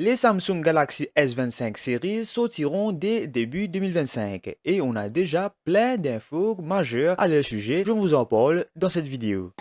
Les Samsung Galaxy S25 Series sortiront dès début 2025 et on a déjà plein d'infos majeures à leur sujet. Je vous en parle dans cette vidéo.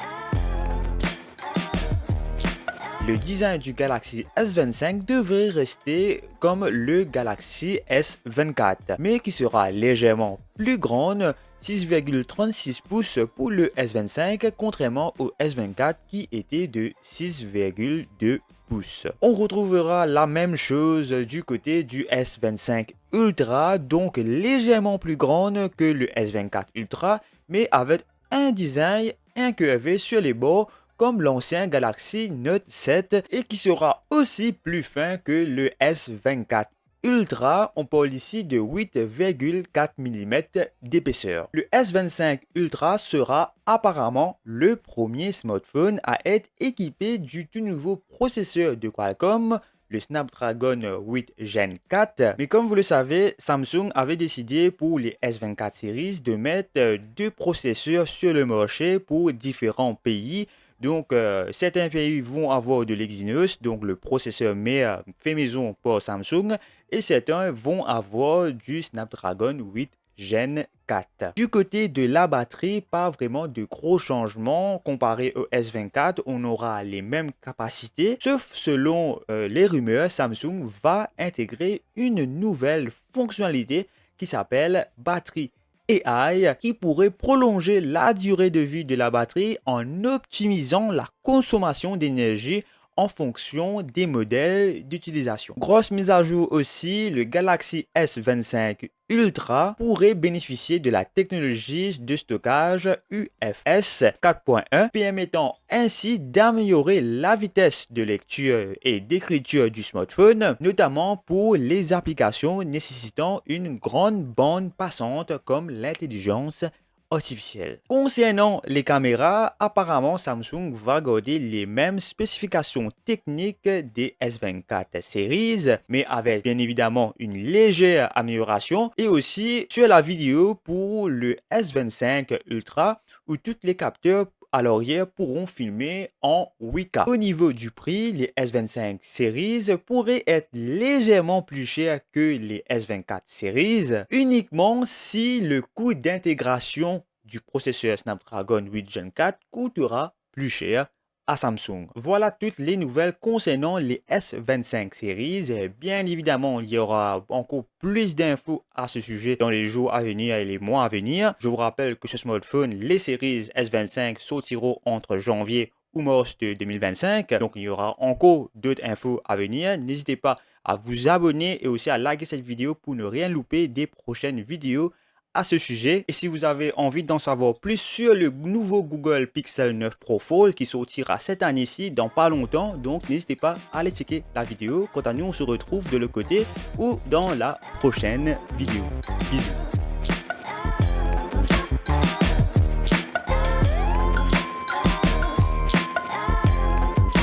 Le design du Galaxy S25 devrait rester comme le Galaxy S24, mais qui sera légèrement plus grande, 6,36 pouces pour le S25, contrairement au S24 qui était de 6,2 pouces. On retrouvera la même chose du côté du S25 Ultra, donc légèrement plus grande que le S24 Ultra, mais avec un design incurvé sur les bords comme l'ancien Galaxy Note 7 et qui sera aussi plus fin que le S24 Ultra. On parle ici de 8,4 mm d'épaisseur. Le S25 Ultra sera apparemment le premier smartphone à être équipé du tout nouveau processeur de Qualcomm, le Snapdragon 8 Gen 4. Mais comme vous le savez, Samsung avait décidé pour les S24 Series de mettre deux processeurs sur le marché pour différents pays. Donc, certains pays vont avoir de l'Exynos, donc le processeur fait maison par Samsung, et certains vont avoir du Snapdragon 8 Gen 4. Du côté de la batterie, pas vraiment de gros changements. Comparé au S24, on aura les mêmes capacités, sauf selon les rumeurs, Samsung va intégrer une nouvelle fonctionnalité qui s'appelle batterie AI, qui pourrait prolonger la durée de vie de la batterie en optimisant la consommation d'énergie en fonction des modèles d'utilisation. Grosse mise à jour aussi, le Galaxy S25 Ultra pourrait bénéficier de la technologie de stockage UFS 4.1, permettant ainsi d'améliorer la vitesse de lecture et d'écriture du smartphone, notamment pour les applications nécessitant une grande bande passante comme l'intelligence artificielle. Concernant les caméras, apparemment Samsung va garder les mêmes spécifications techniques des S24 Series, mais avec bien évidemment une légère amélioration, et aussi sur la vidéo pour le S25 Ultra où tous les capteurs à l'arrière pourront filmer en 8K. Au niveau du prix, les S25 Series pourraient être légèrement plus chers que les S24 Series, uniquement si le coût d'intégration du processeur Snapdragon 8 Gen 4 coûtera plus cher à Samsung. Voilà toutes les nouvelles concernant les S25 Series. Bien évidemment, il y aura encore plus d'infos à ce sujet dans les jours à venir et les mois à venir. Je vous rappelle que ce smartphone, les séries S25 sortiront entre janvier ou mars de 2025. Donc, il y aura encore d'autres infos à venir. N'hésitez pas à vous abonner et aussi à liker cette vidéo pour ne rien louper des prochaines vidéos à ce sujet. Et si vous avez envie d'en savoir plus sur le nouveau Google Pixel 9 Pro Fold qui sortira cette année-ci dans pas longtemps, donc n'hésitez pas à aller checker la vidéo. Quant à nous, on se retrouve de l'autre côté ou dans la prochaine vidéo. Bisous.